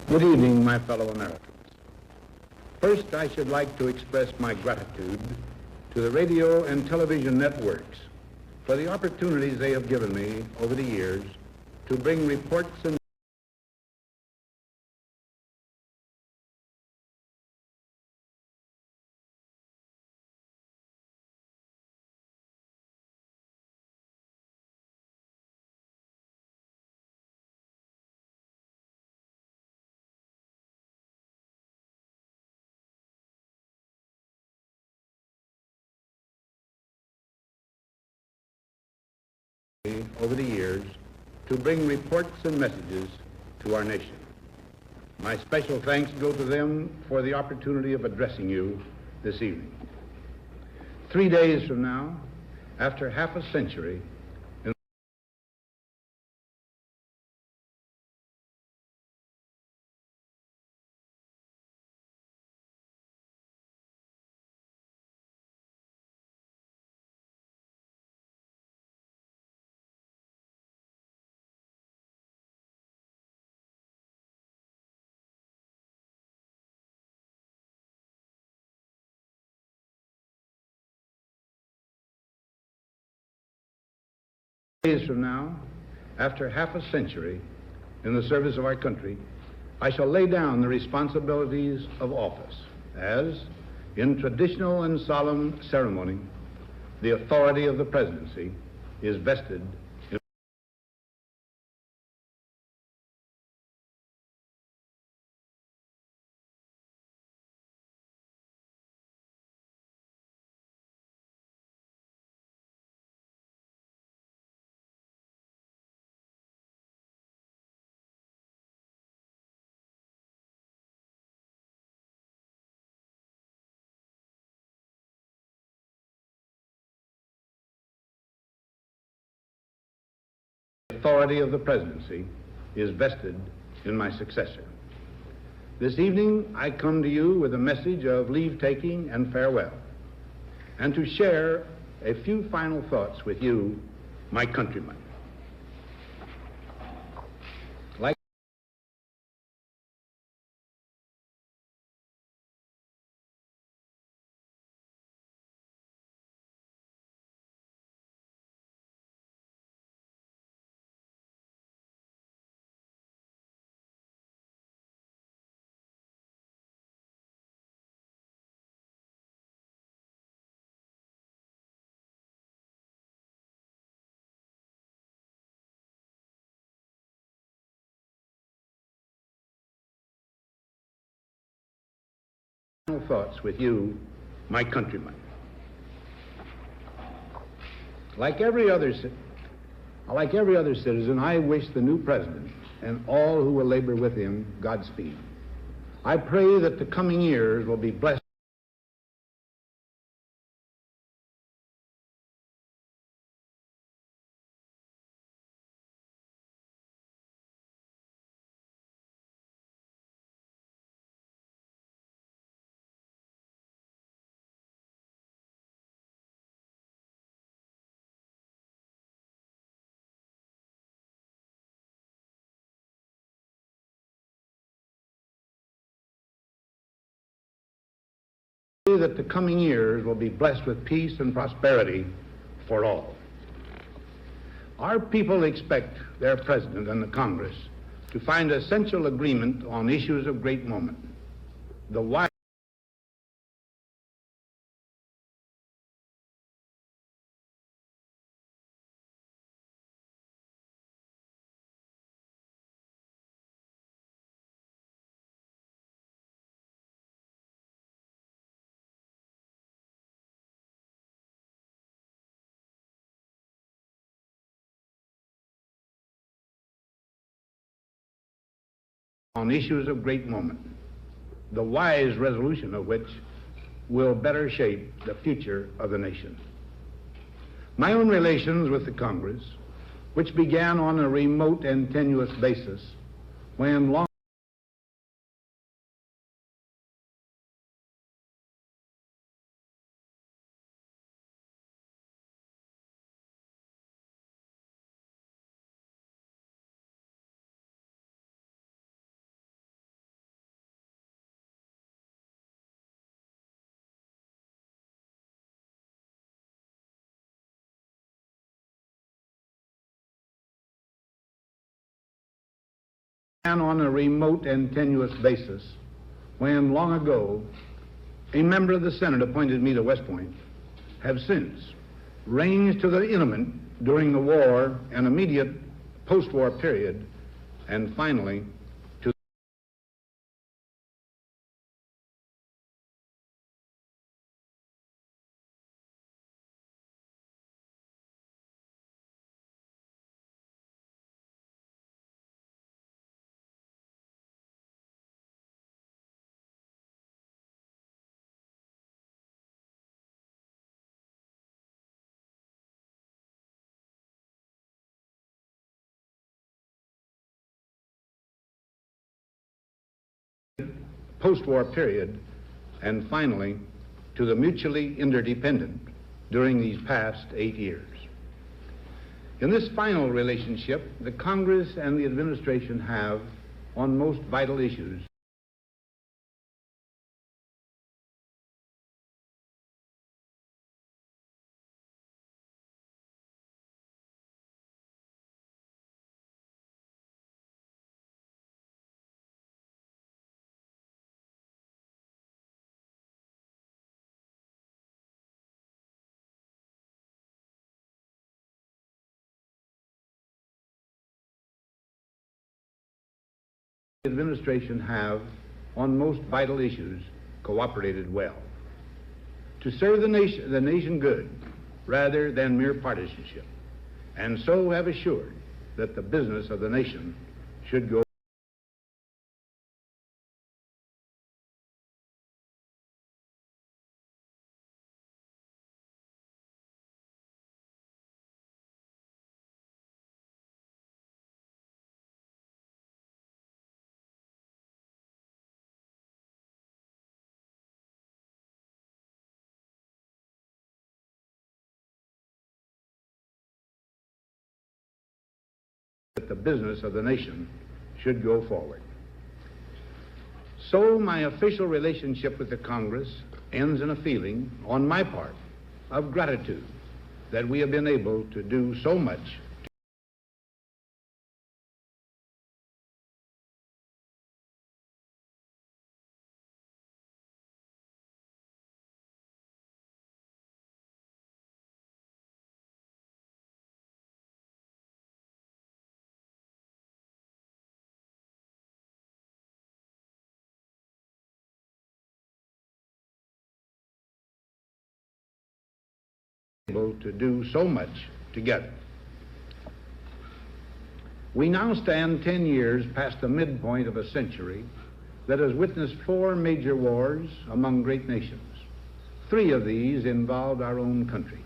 Good evening, my fellow Americans. First, I should like to express my gratitude to the radio and television networks for the opportunities they have given me over the years to bring reports and over the years to bring reports and messages to our nation. My special thanks go to them for the opportunity of addressing you this evening. 3 days from now, after half a century, after half a century in the service of our country, I shall lay down the responsibilities of office as, in traditional and solemn ceremony, the authority of the presidency is vested in the authority of the presidency is vested in my successor. This evening, I come to you with a message of leave-taking and farewell, and to share a few final thoughts with you, my countrymen. Final thoughts with you, my countrymen. Like every other citizen, I wish the new president and all who will labor with him Godspeed. I pray that the coming years will be blessed that the coming years will be blessed with peace and prosperity for all. Our people expect their president and the Congress to find essential agreement on issues of great moment. The why on issues of great moment, the wise resolution of which will better shape the future of the nation. My own relations with the Congress, which began on a remote and tenuous basis when long And on a remote and tenuous basis, when long ago a member of the Senate appointed me to West Point, have since ranged to the intimate during the war and immediate post-war period, and finally to post-war period, and finally to the mutually interdependent during these past 8 years. In this final relationship, the Congress and the administration have, on most vital issues, cooperated well to serve the nation good rather than mere partisanship, and so have assured that the business of the nation should go that the business of the nation should go forward. So my official relationship with the Congress ends in a feeling, on my part, of gratitude that we have been able to do so much together. We now stand 10 years past the midpoint of a century that has witnessed 4 major wars among great nations. 3 of these involved our own country.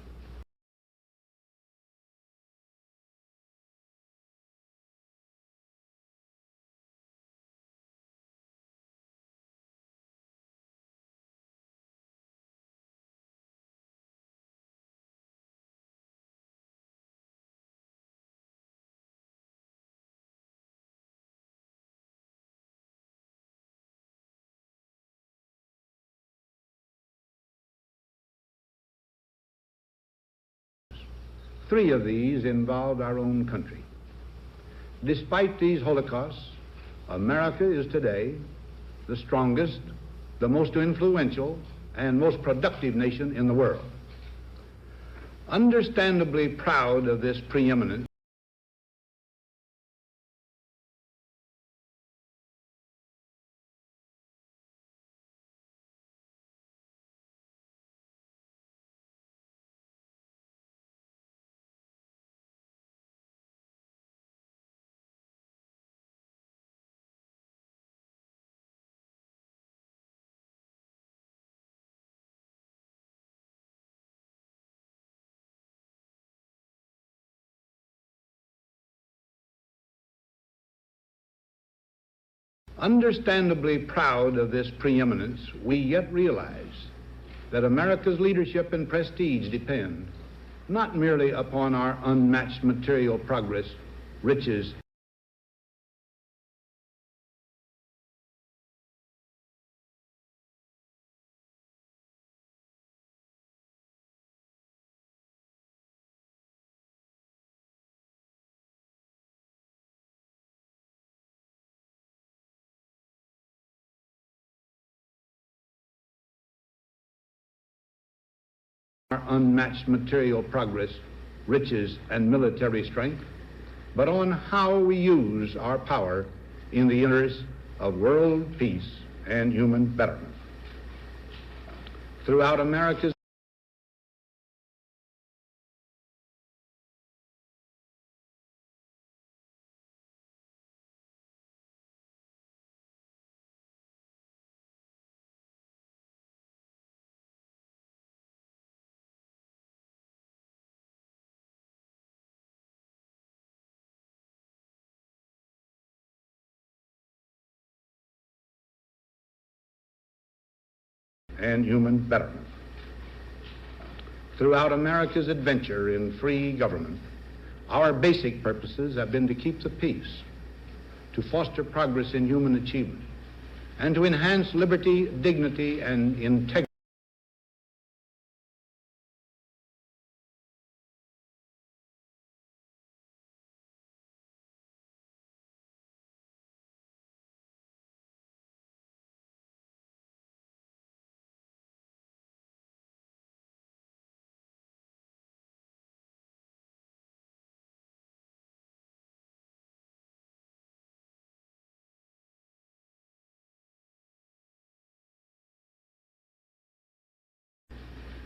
Three of these involved our own country. Despite these holocausts, America is today the strongest, the most influential, and most productive nation in the world. Understandably proud of this preeminence, we yet realize that America's leadership and prestige depend not merely upon our unmatched material progress, riches, our unmatched material progress, riches, and military strength, but on how we use our power in the interest of world peace and human betterment. Throughout America's and human betterment. Throughout America's adventure in free government, our basic purposes have been to keep the peace, to foster progress in human achievement, and to enhance liberty, dignity, and integrity.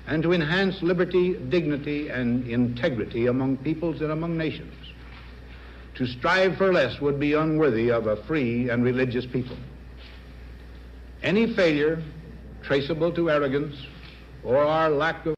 And to enhance liberty, dignity, and integrity among peoples and among nations. To strive for less would be unworthy of a free and religious people. Any failure traceable to arrogance or our lack of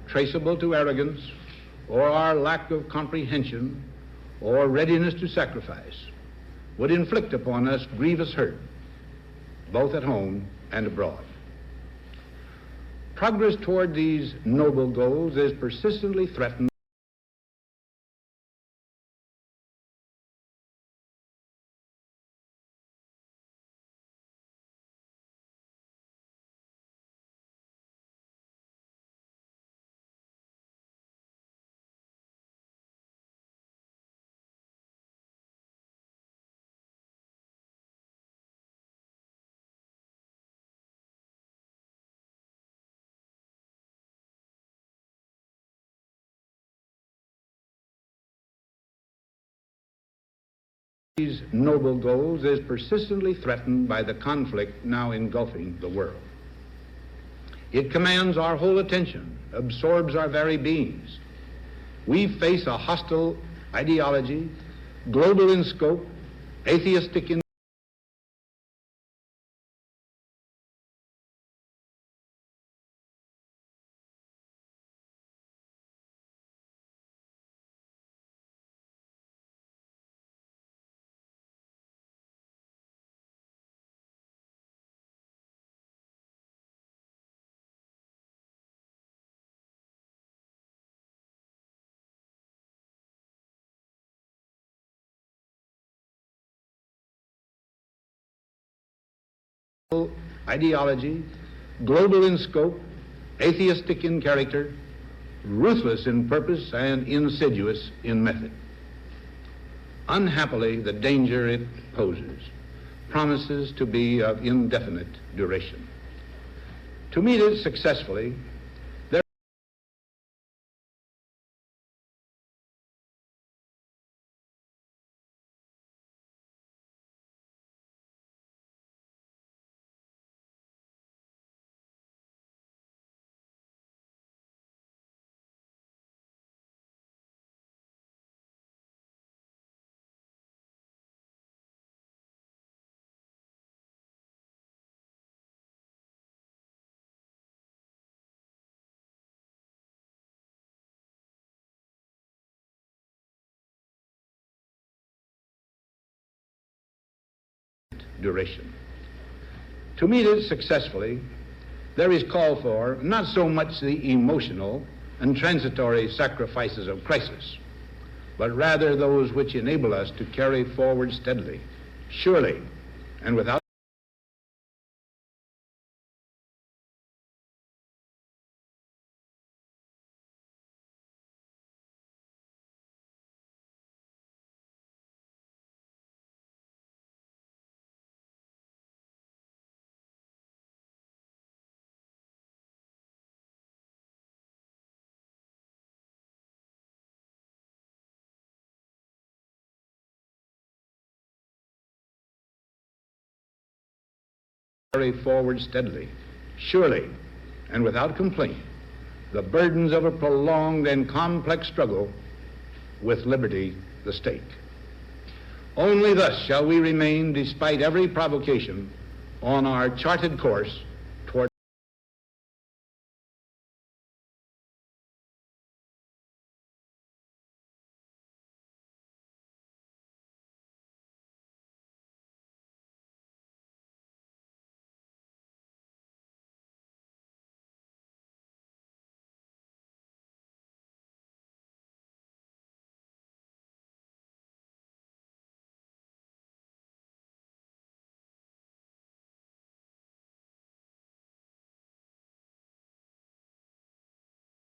traceable to arrogance or our lack of comprehension or readiness to sacrifice would inflict upon us grievous hurt, both at home and abroad. Progress toward these noble goals is persistently threatened these noble goals is persistently threatened by the conflict now engulfing the world. It commands our whole attention, absorbs our very beings. We face a hostile ideology, global in scope, atheistic in ideology, global in scope, atheistic in character, ruthless in purpose, and insidious in method. Unhappily, the danger it poses promises to be of indefinite duration. To meet it successfully, duration. To meet it successfully, there is call for not so much the emotional and transitory sacrifices of crisis, but rather those which enable us to carry forward steadily, surely, and without carry forward steadily, surely, and without complaint, the burdens of a prolonged and complex struggle with liberty, the stake. Only thus shall we remain, despite every provocation, on our charted course toward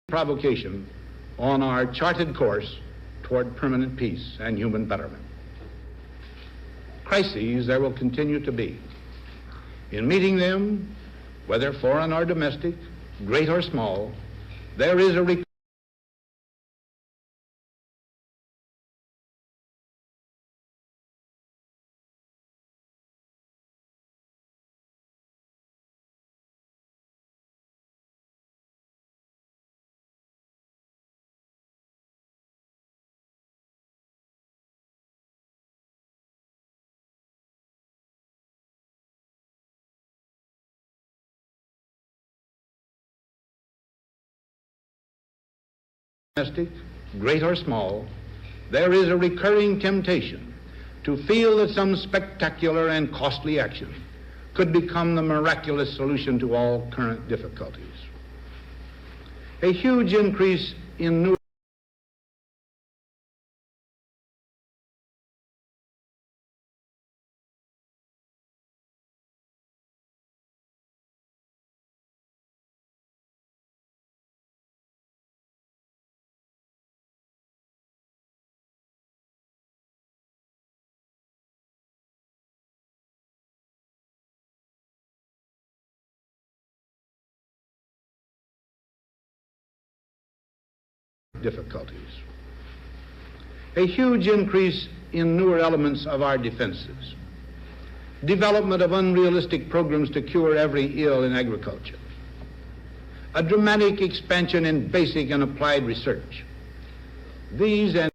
provocation on our charted course toward permanent peace and human betterment. Crises there will continue to be. In meeting them, whether foreign or domestic, great or small, there is a domestic, great or small, there is a recurring temptation to feel that some spectacular and costly action could become the miraculous solution to all current difficulties. A huge increase in new difficulties. A huge increase in newer elements of our defenses. Development of unrealistic programs to cure every ill in agriculture. A dramatic expansion in basic and applied research. These and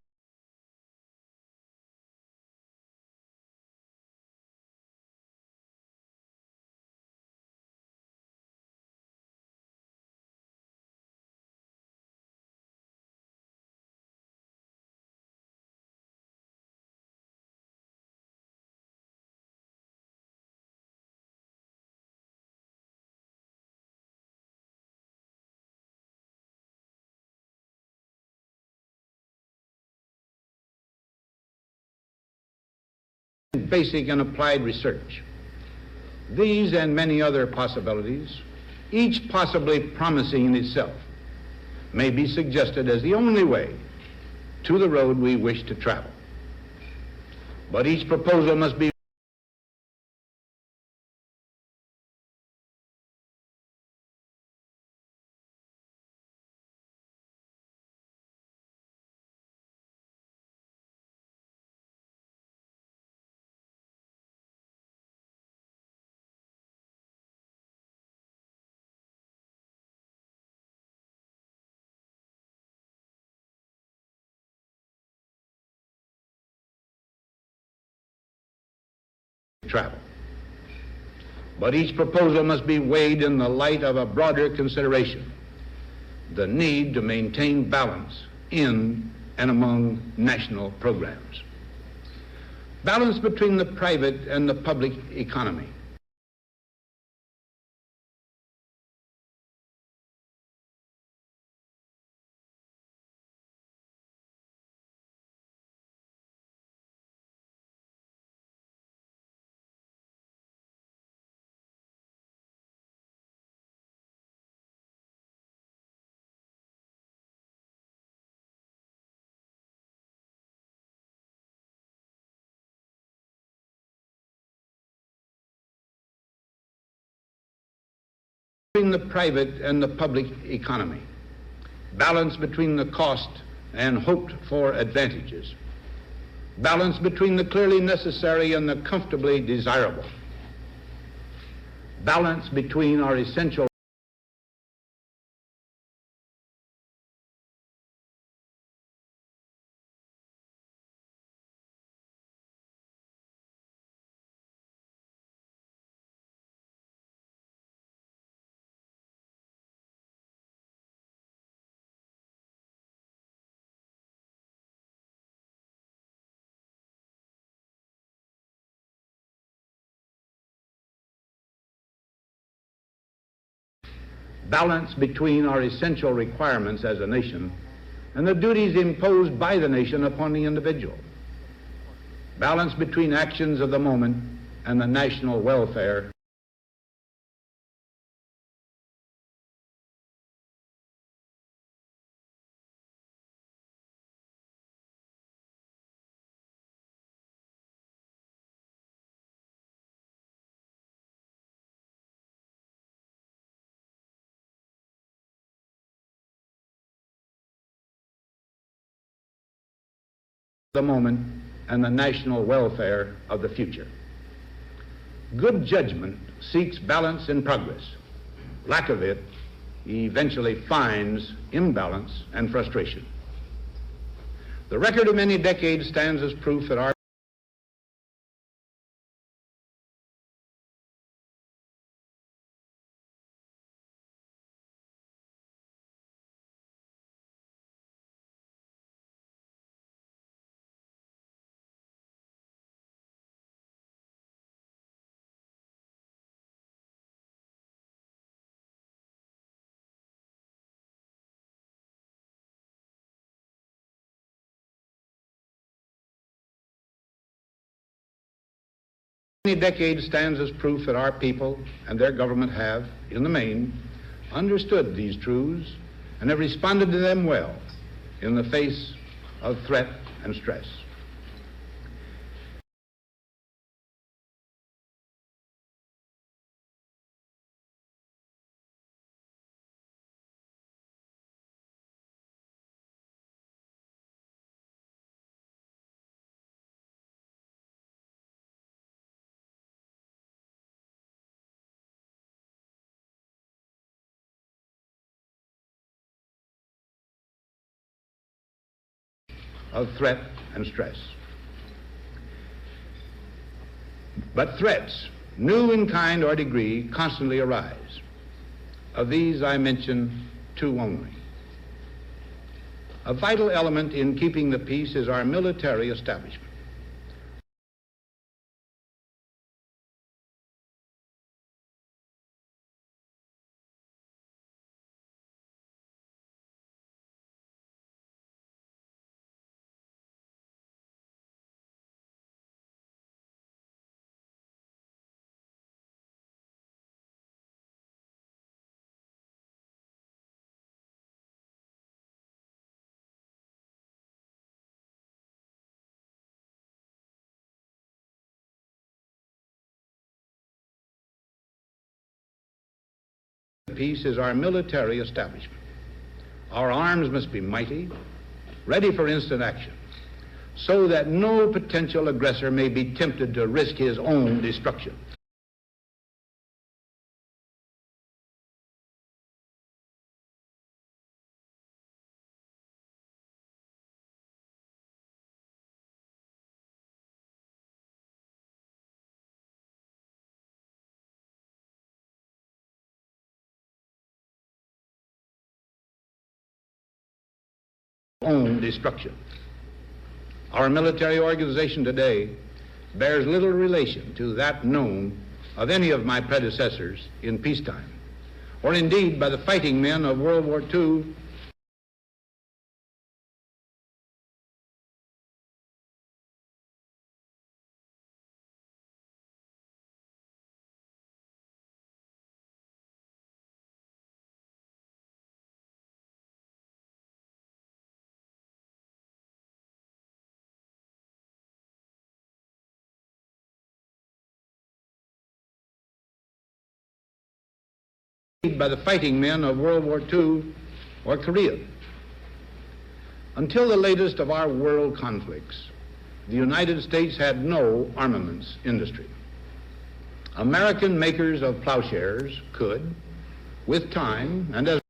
basic and applied research. These and many other possibilities, each possibly promising in itself, may be suggested as the only way to the road we wish to travel. But each proposal must be travel. But each proposal must be weighed in the light of a broader consideration, the need to maintain balance in and among national programs. Balance between the private and the public economy. between the private and the public economy, balance between the cost and hoped for advantages, balance between the clearly necessary and the comfortably desirable, balance between our essential balance between our essential requirements as a nation and the duties imposed by the nation upon the individual, balance between actions of the moment and the national welfare. The moment and the national welfare of the future. Good judgment seeks balance in progress. Lack of it eventually finds imbalance and frustration. The record of many decades stands as proof that our many decades stands as proof that our people and their government have, in the main, understood these truths and have responded to them well in the face of threat and stress. Of threat and stress. But threats, new in kind or degree, constantly arise. Of these I mention two only. A vital element in keeping the peace is our military establishment. Peace is our military establishment. Our arms must be mighty, ready for instant action, so that no potential aggressor may be tempted to risk his own destruction. Own destruction. Our military organization today bears little relation to that known of any of my predecessors in peacetime, or indeed by the fighting men of World War II by the fighting men of World War II or Korea. Until the latest of our world conflicts, the United States had no armaments industry. American makers of plowshares could, with time and as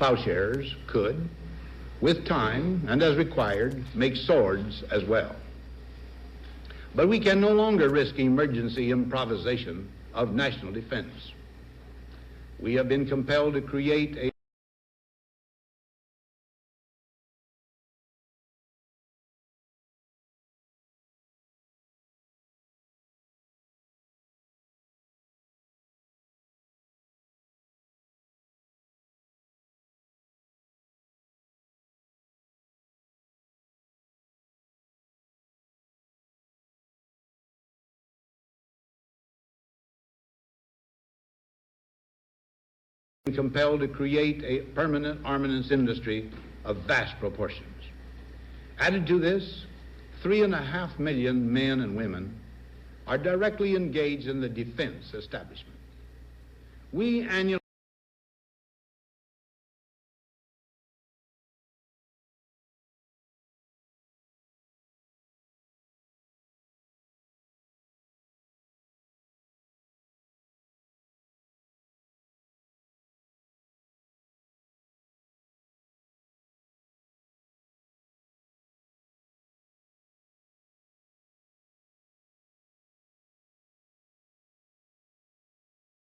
plowshares could, with time and as required, make swords as well. But we can no longer risk emergency improvisation of national defense. We have been compelled to create a permanent armaments industry of vast proportions. Added to this, 3.5 million men and women are directly engaged in the defense establishment. We annually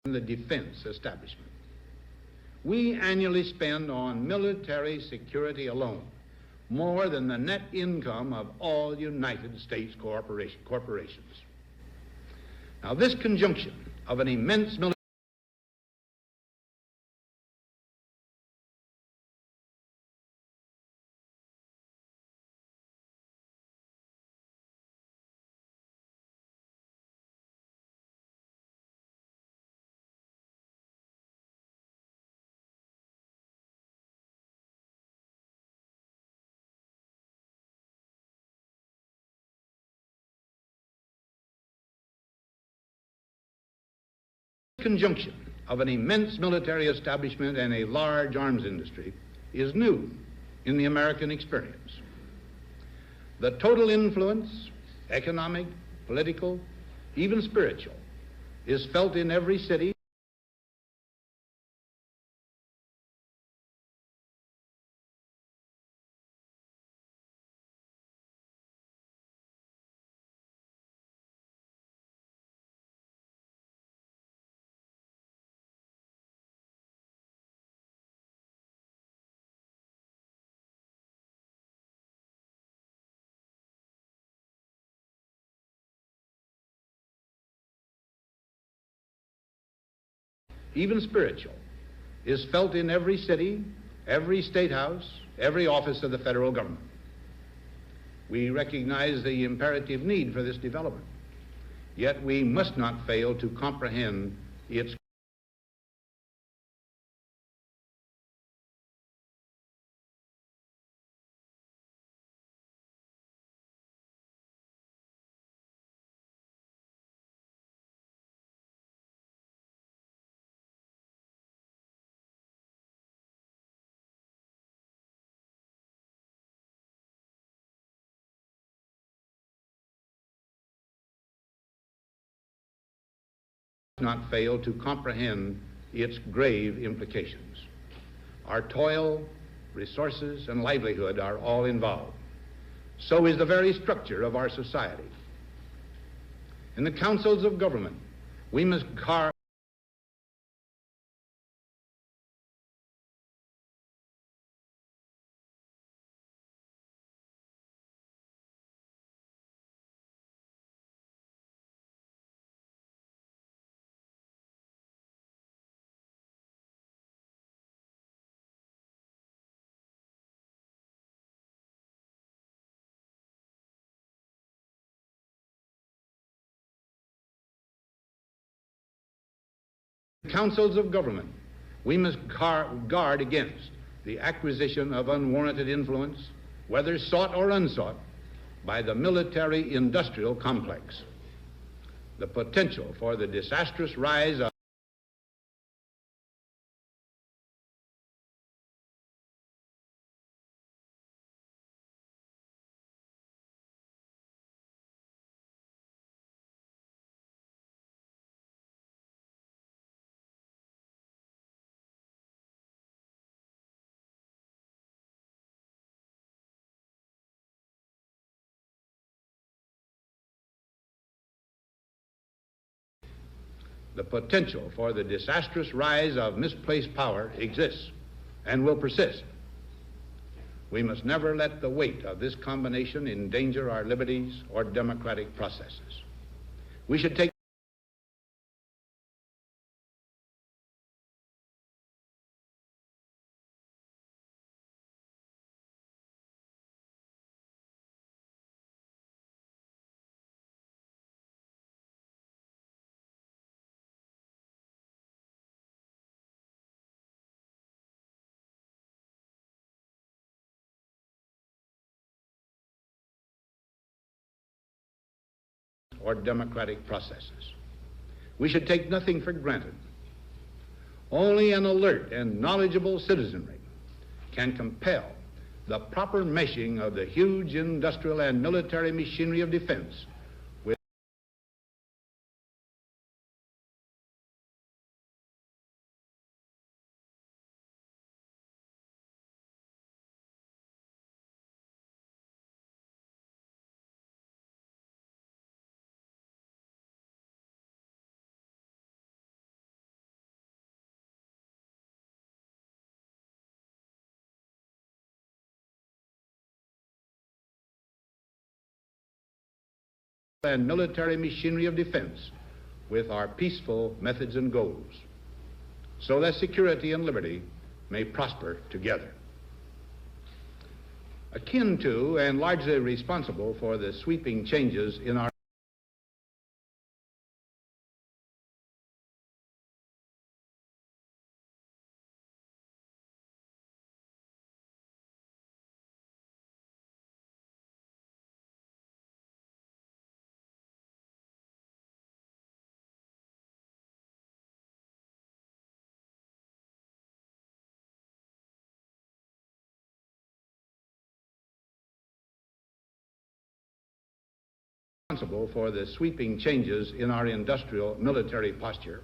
in the defense establishment. We annually spend on military security alone more than the net income of all United States corporations. Now, this conjunction of an immense military conjunction of an immense military establishment and a large arms industry is new in the American experience. The total influence, economic, political, even spiritual, is felt in every city. Even spiritual, is felt in every city, every state house, every office of the federal government. We recognize the imperative need for this development, yet we must not fail to comprehend its not fail to comprehend its grave implications. Our toil, resources, and livelihood are all involved. So is the very structure of our society. In the councils of government, we must carve councils of government, we must guard against the acquisition of unwarranted influence, whether sought or unsought, by the military-industrial complex. The potential for the disastrous rise of the potential for the disastrous rise of misplaced power exists and will persist. We must never let the weight of this combination endanger our liberties or democratic processes. We should take or democratic processes. We should take nothing for granted. Only an alert and knowledgeable citizenry can compel the proper meshing of the huge industrial and military machinery of defense with and military machinery of defense with our peaceful methods and goals, so that security and liberty may prosper together. Akin to and largely responsible for the sweeping changes in our responsible for the sweeping changes in our industrial military posture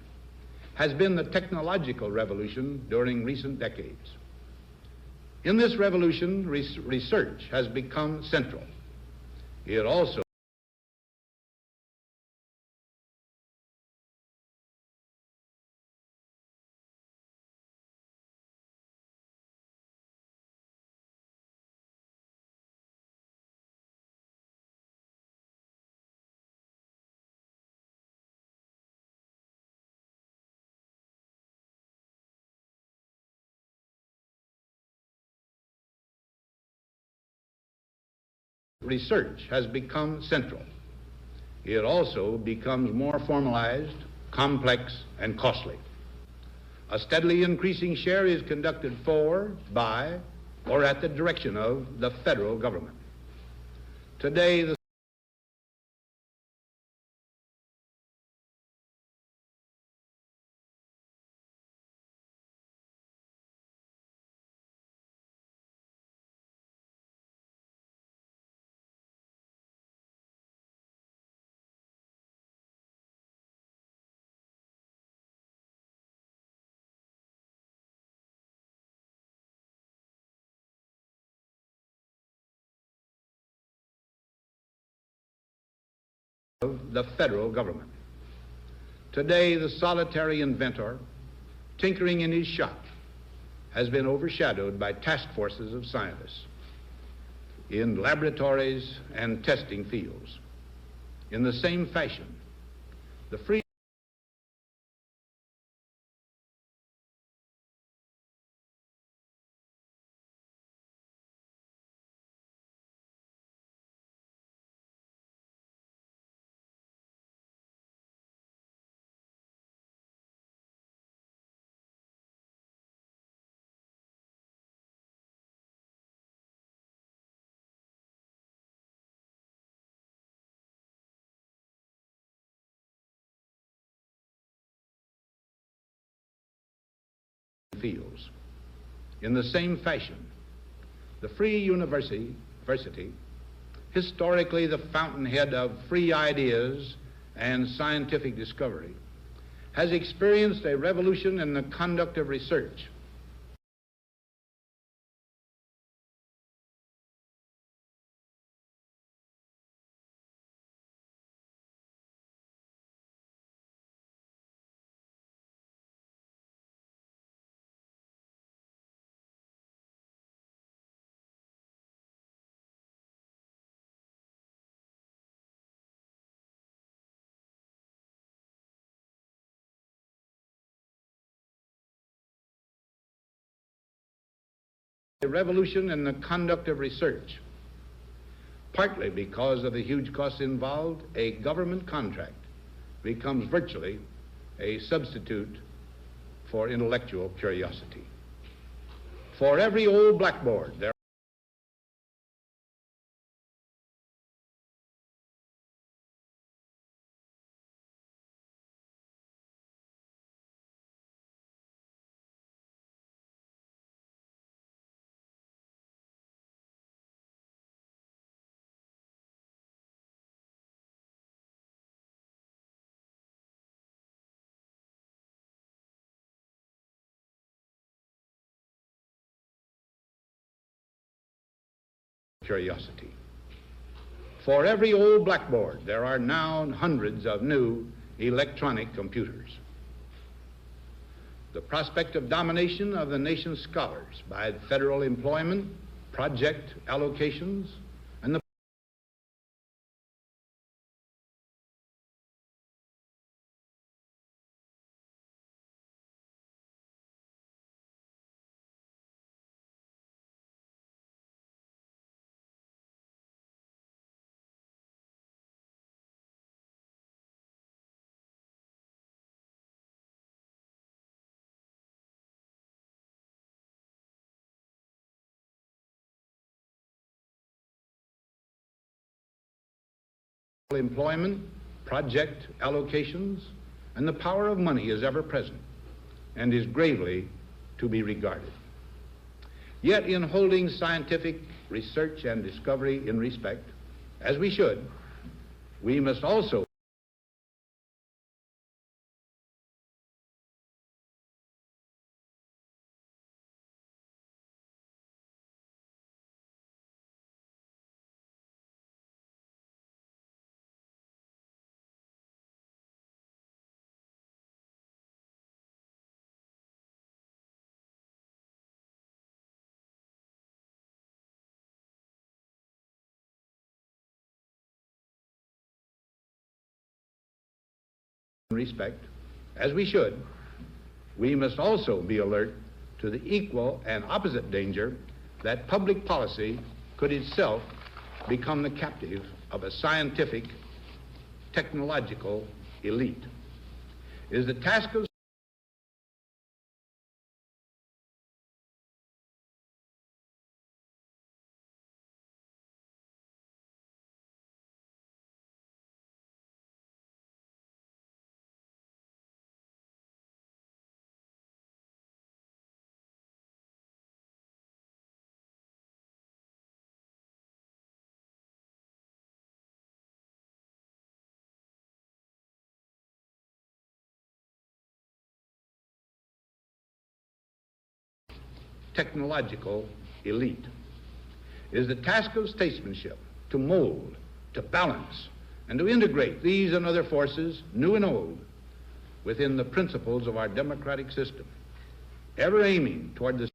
has been the technological revolution during recent decades. In this revolution, research has become central. It also research has become central. It also becomes more formalized, complex, and costly. A steadily increasing share is conducted for, by, or at the direction of the federal government. Today, the of the federal government. Today, the solitary inventor, tinkering in his shop, has been overshadowed by task forces of scientists in laboratories and testing fields. In the same fashion, the free fields. In the same fashion, the free university, historically the fountainhead of free ideas and scientific discovery, has experienced a revolution in the conduct of research. A revolution in the conduct of research. Partly because of the huge costs involved, a government contract becomes virtually a substitute for intellectual curiosity. For every old blackboard, there curiosity. For every old blackboard, there are now hundreds of new electronic computers. The prospect of domination of the nation's scholars by federal employment, project allocations, and the employment, project allocations, and the power of money is ever present and is gravely to be regarded. Yet in holding scientific research and discovery in respect, as we should, we must also respect, as we should, we must also be alert to the equal and opposite danger that public policy could itself become the captive of a scientific, technological elite. It is the task of technological elite. It is the task of statesmanship to mold, to balance, and to integrate these and other forces, new and old, within the principles of our democratic system, ever aiming toward the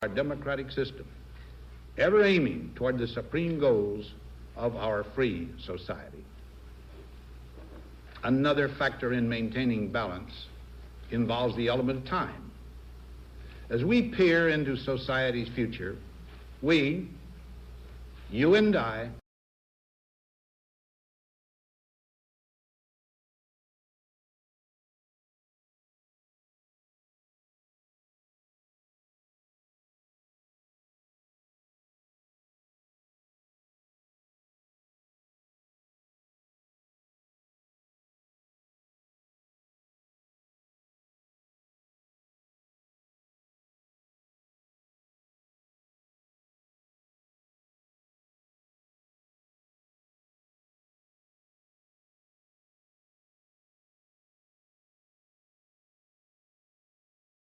our democratic system, ever aiming toward the supreme goals of our free society. Another factor in maintaining balance involves the element of time. As we peer into society's future, we, you and I,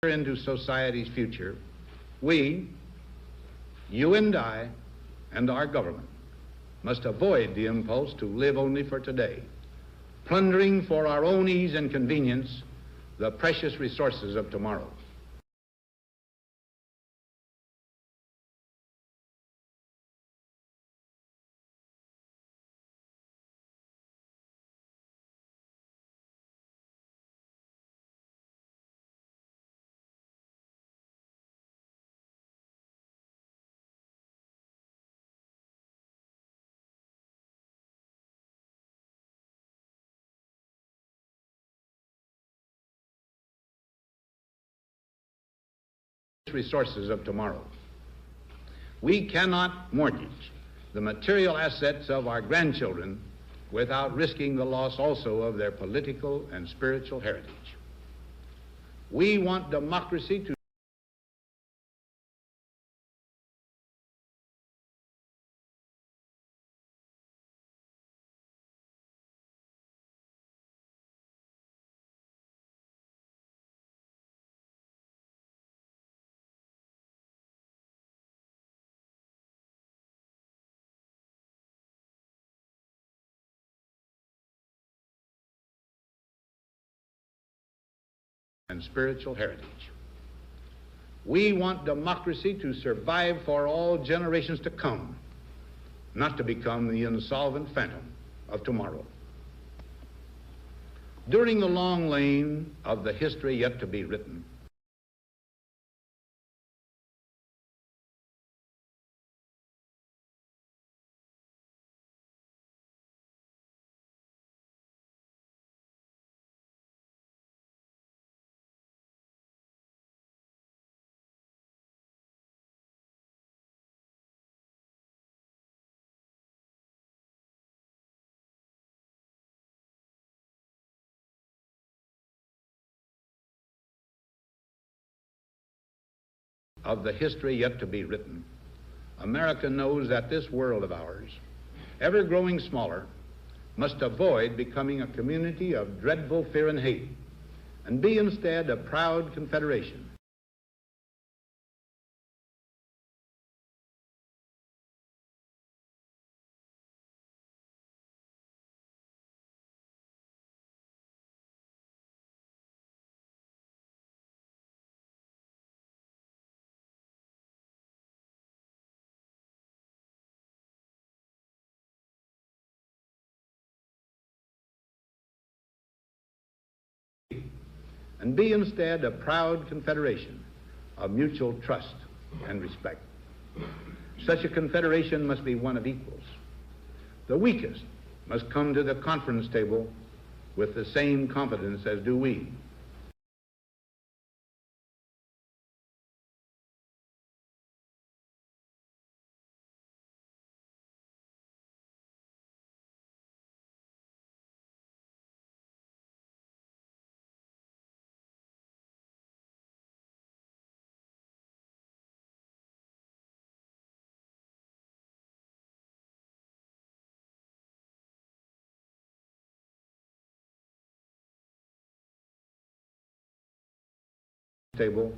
into society's future, we, you and I, and our government must avoid the impulse to live only for today, plundering for our own ease and convenience the precious resources of tomorrow. Resources of tomorrow. We cannot mortgage the material assets of our grandchildren without risking the loss also of their political and spiritual heritage. We want democracy to and spiritual heritage. We want democracy to survive for all generations to come, not to become the insolvent phantom of tomorrow. During the long lane of the history yet to be written, America knows that this world of ours, ever growing smaller, must avoid becoming a community of dreadful fear and hate, and be instead a proud confederation. And be instead a proud confederation of mutual trust and respect. Such a confederation must be one of equals. The weakest must come to the conference table with the same confidence as do we. Table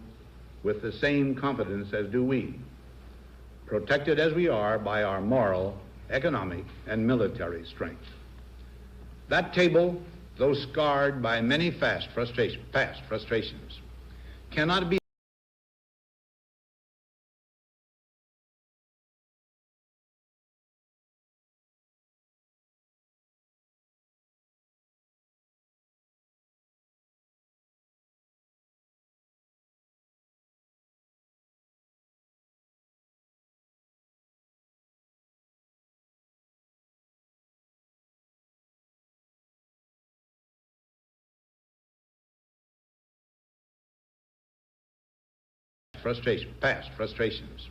with the same confidence as do we, protected as we are by our moral, economic, and military strength. That table, though scarred by many past frustrations, cannot be past frustrations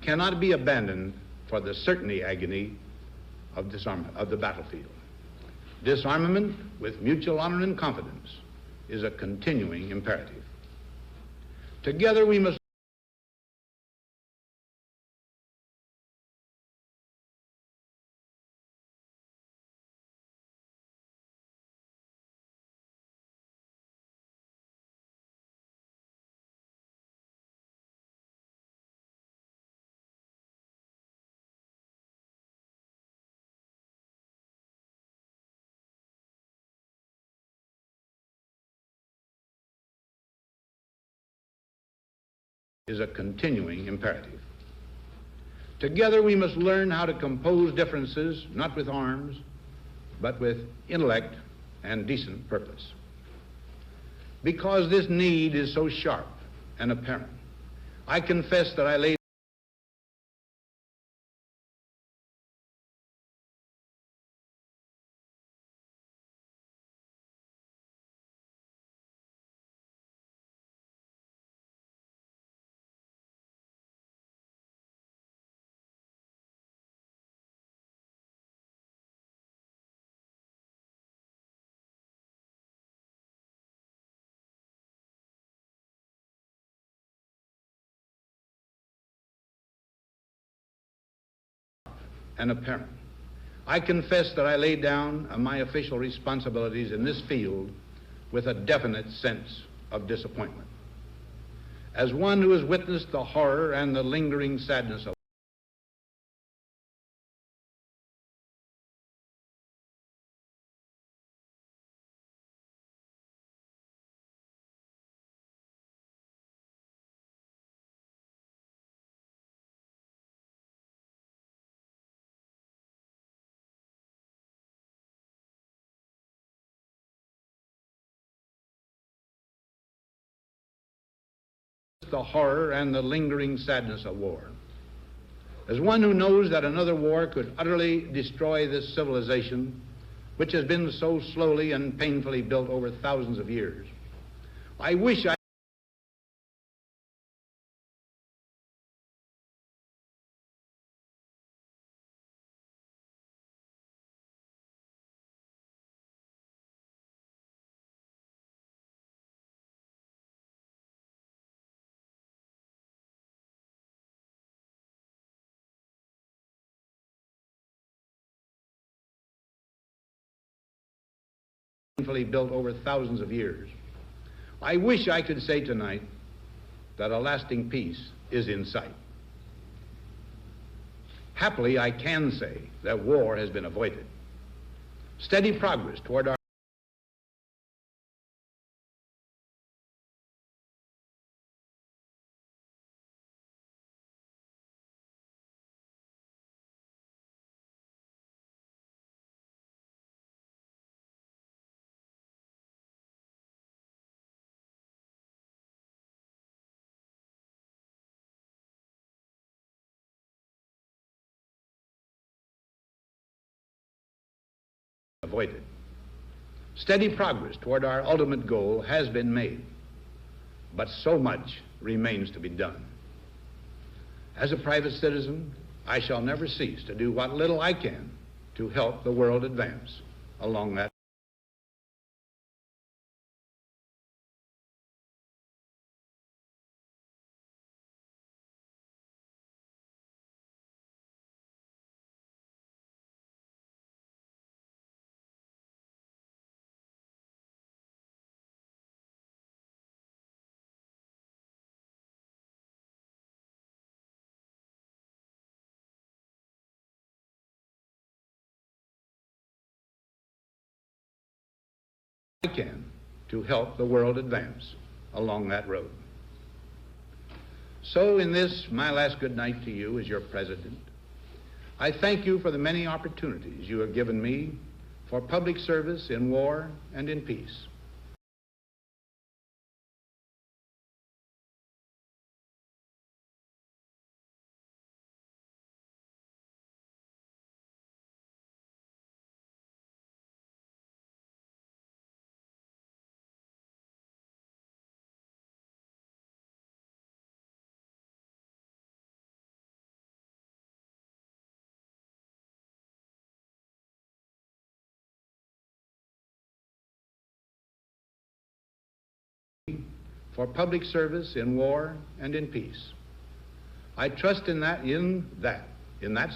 cannot be abandoned for the certainty agony of disarmament, of the battlefield. Disarmament with mutual honor and confidence is a continuing imperative. Together we must is a continuing imperative. Together we must learn how to compose differences, not with arms, but with intellect and decent purpose. Because this need is so sharp and apparent, I confess that I laid and apparent. I confess that I laid down my official responsibilities in this field with a definite sense of disappointment. As one who has witnessed the horror and the lingering sadness of the horror and the lingering sadness of war. As one who knows that another war could utterly destroy this civilization, which has been so slowly and painfully built over thousands of years, I wish I painfully built over thousands of years. I wish I could say tonight that a lasting peace is in sight. Happily, I can say that war has been avoided. Steady progress toward our avoided. Steady progress toward our ultimate goal has been made, but so much remains to be done. As a private citizen, I shall never cease to do what little I can to help the world advance along that I can to help the world advance along that road. So in this, my last good night to you as your president, I thank you for the many opportunities you have given me for public service in war and in peace. for public service in war and in peace. I trust in that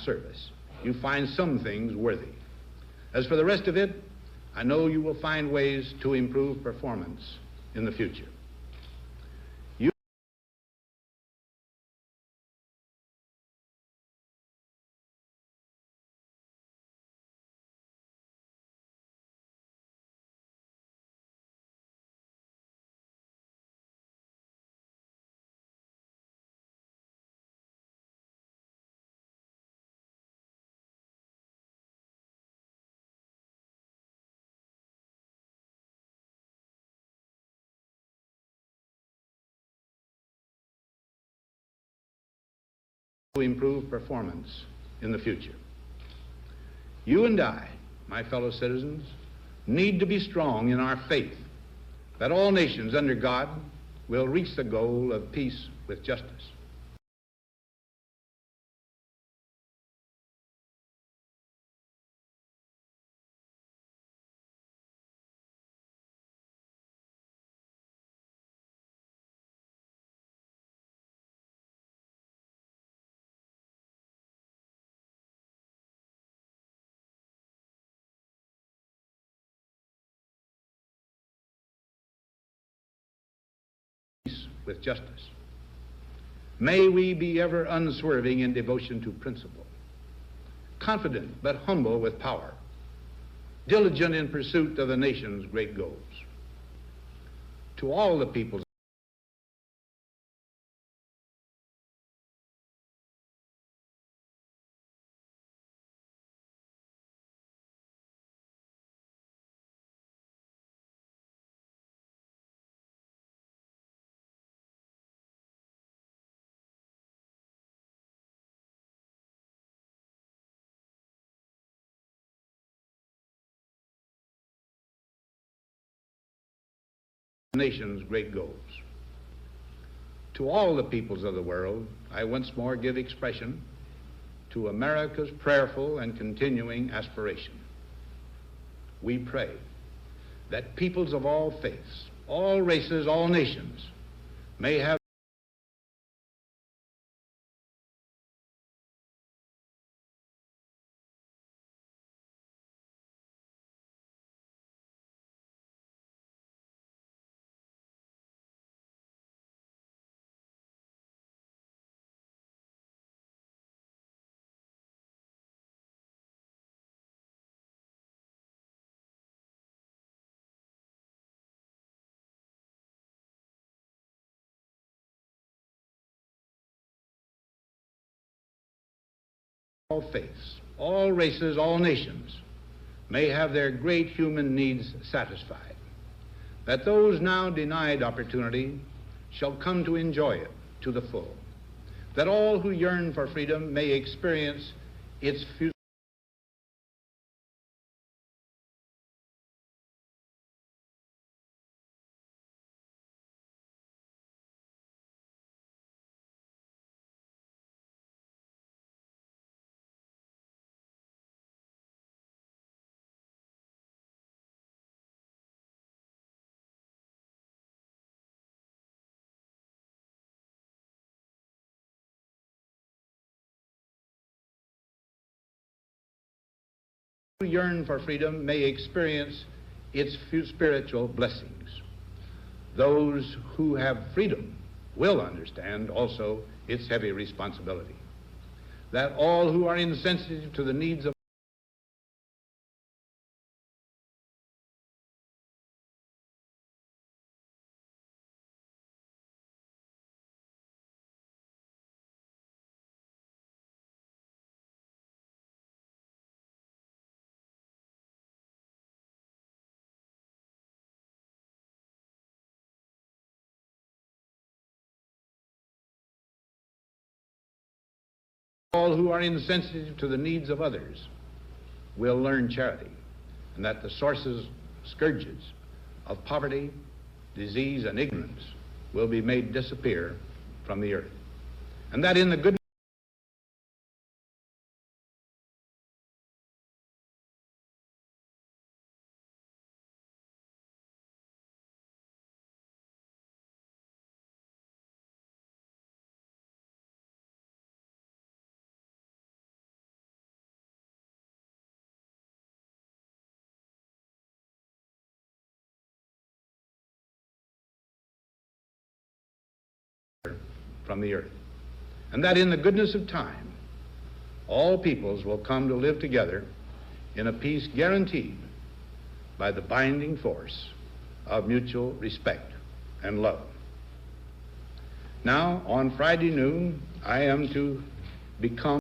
service, you find some things worthy. As for the rest of it, I know you will find ways to improve performance in the future. To improve performance in the future. You and I, my fellow citizens, need to be strong in our faith that all nations under God will reach the goal of peace with justice. With justice. May we be ever unswerving in devotion to principle, confident but humble with power, diligent in pursuit of the nation's great goals. To all the peoples nation's great goals. To all the peoples of the world, I once more give expression to America's prayerful and continuing aspiration. We pray that peoples of all faiths, all races, all nations may have all faiths, all races, all nations may have their great human needs satisfied, that those now denied opportunity shall come to enjoy it to the full, that all who yearn for freedom may experience its future. Who yearn for freedom may experience its spiritual blessings. Those who have freedom will understand also its heavy responsibility. That all who are insensitive to the needs of all who are insensitive to the needs of others will learn charity, and that the sources, scourges of poverty, disease, and ignorance will be made disappear from the earth, and that in the good from the earth, and that in the goodness of time, all peoples will come to live together in a peace guaranteed by the binding force of mutual respect and love. Now, on Friday noon, I am to become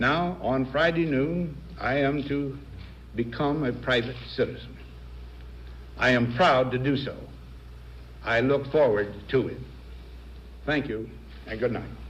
Now, on Friday noon, I am to become a private citizen. I am proud to do so. I look forward to it. Thank you, and good night.